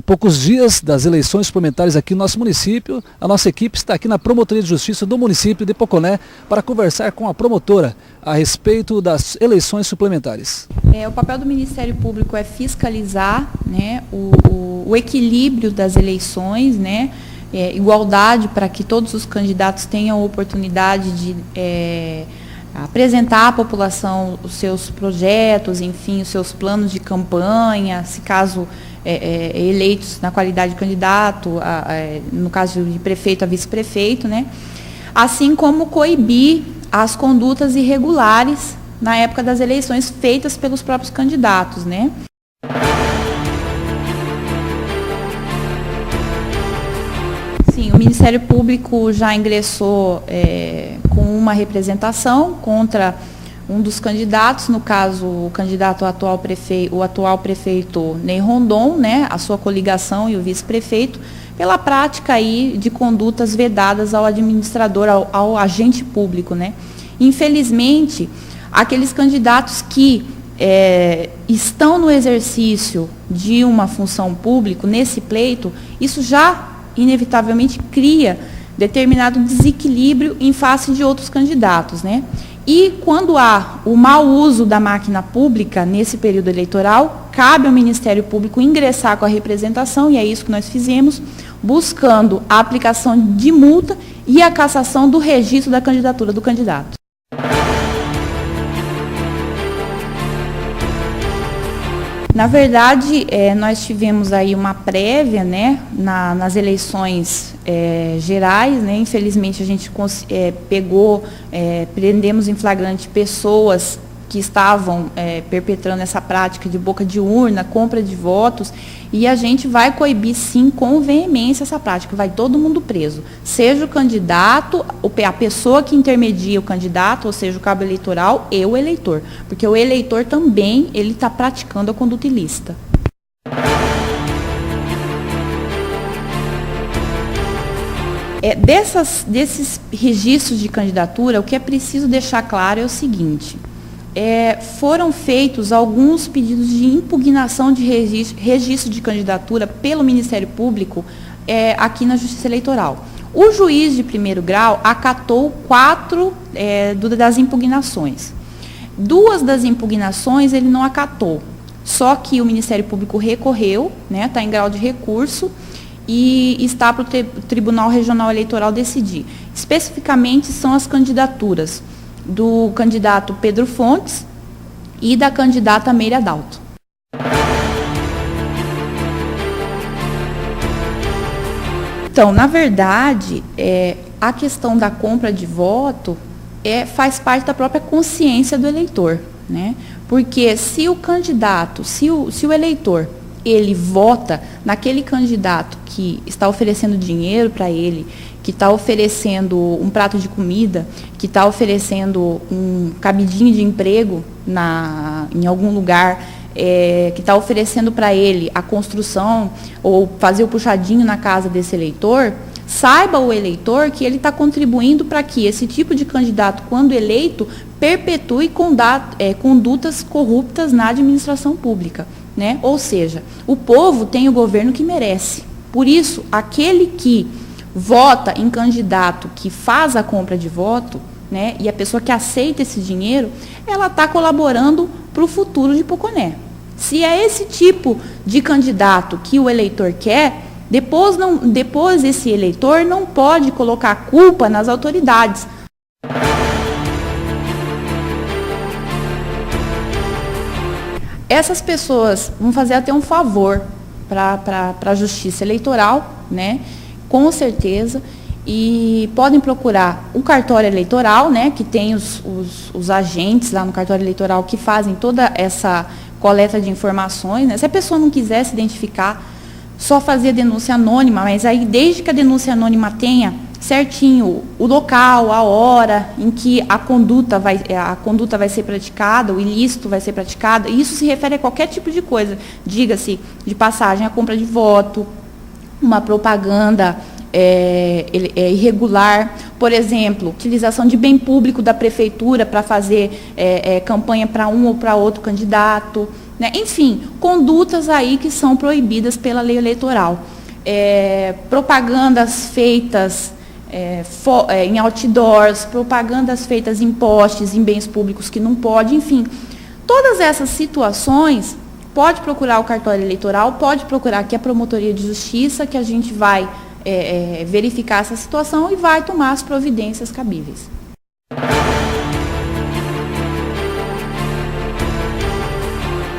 poucos dias das eleições suplementares aqui no nosso município, a nossa equipe está aqui na Promotoria de Justiça do município de Poconé para conversar com a promotora a respeito das eleições suplementares. O papel do Ministério Público é fiscalizar, né, o equilíbrio das eleições, né, igualdade para que todos os candidatos tenham a oportunidade de apresentar à população os seus projetos, enfim, os seus planos de campanha, se caso eleitos na qualidade de candidato, no caso de prefeito a vice-prefeito, né? Assim como coibir as condutas irregulares na época das eleições feitas pelos próprios candidatos, né? Sim, o Ministério Público já ingressou com uma representação contra um dos candidatos, no caso, o candidato o atual prefeito Ney Rondon, né, a sua coligação e o vice-prefeito, pela prática aí de condutas vedadas ao administrador, ao agente público, né. Infelizmente, aqueles candidatos que estão no exercício de uma função pública, nesse pleito, isso já inevitavelmente cria determinado desequilíbrio em face de outros candidatos, né? E quando há o mau uso da máquina pública nesse período eleitoral, cabe ao Ministério Público ingressar com a representação, e é isso que nós fizemos, buscando a aplicação de multa e a cassação do registro da candidatura do candidato. Na verdade, nós tivemos aí uma prévia, né, nas eleições gerais, né, infelizmente a gente prendemos em flagrante pessoas que estavam perpetrando essa prática de boca de urna, compra de votos, e a gente vai coibir sim com veemência essa prática, vai todo mundo preso, seja o candidato, a pessoa que intermedia o candidato, ou seja, o cabo eleitoral e o eleitor, porque o eleitor também ele está praticando a conduta ilícita. Desses registros de candidatura, o que é preciso deixar claro é o seguinte: foram feitos alguns pedidos de impugnação de registro de candidatura pelo Ministério Público aqui na Justiça Eleitoral. O juiz de primeiro grau acatou 4 das impugnações. 2 das impugnações ele não acatou, só que o Ministério Público recorreu, né, está em grau de recurso, e está para o Tribunal Regional Eleitoral decidir. Especificamente são as candidaturas do candidato Pedro Fontes e da candidata Meire Adalto. Então, na verdade, a questão da compra de voto faz parte da própria consciência do eleitor, né? Porque se o candidato, se o eleitor, ele vota naquele candidato que está oferecendo dinheiro para ele, que está oferecendo um prato de comida, que está oferecendo um cabidinho de emprego em algum lugar, que está oferecendo para ele a construção ou fazer o puxadinho na casa desse eleitor, saiba o eleitor que ele está contribuindo para que esse tipo de candidato, quando eleito, perpetue condutas corruptas na administração pública, né? Ou seja, o povo tem o governo que merece. Por isso, aquele que vota em candidato que faz a compra de voto, né, e a pessoa que aceita esse dinheiro, ela está colaborando para o futuro de Poconé. Se é esse tipo de candidato que o eleitor quer, depois esse eleitor não pode colocar a culpa nas autoridades. Essas pessoas vão fazer até um favor para a Justiça Eleitoral, né? Com certeza, e podem procurar o cartório eleitoral, né, que tem os agentes lá no cartório eleitoral que fazem toda essa coleta de informações, né? Se a pessoa não quiser se identificar, só fazer denúncia anônima, mas aí desde que a denúncia anônima tenha certinho o local, a hora em que a conduta vai ser praticada, o ilícito vai ser praticado, isso se refere a qualquer tipo de coisa, diga-se de passagem, a compra de voto, uma propaganda irregular, por exemplo, utilização de bem público da prefeitura para fazer campanha para um ou para outro candidato, né? Enfim, condutas aí que são proibidas pela lei eleitoral. Propagandas feitas em outdoors, propagandas feitas em postes, em bens públicos que não pode, enfim. Todas essas situações, pode procurar o cartório eleitoral, pode procurar aqui a Promotoria de Justiça, que a gente vai verificar essa situação e vai tomar as providências cabíveis.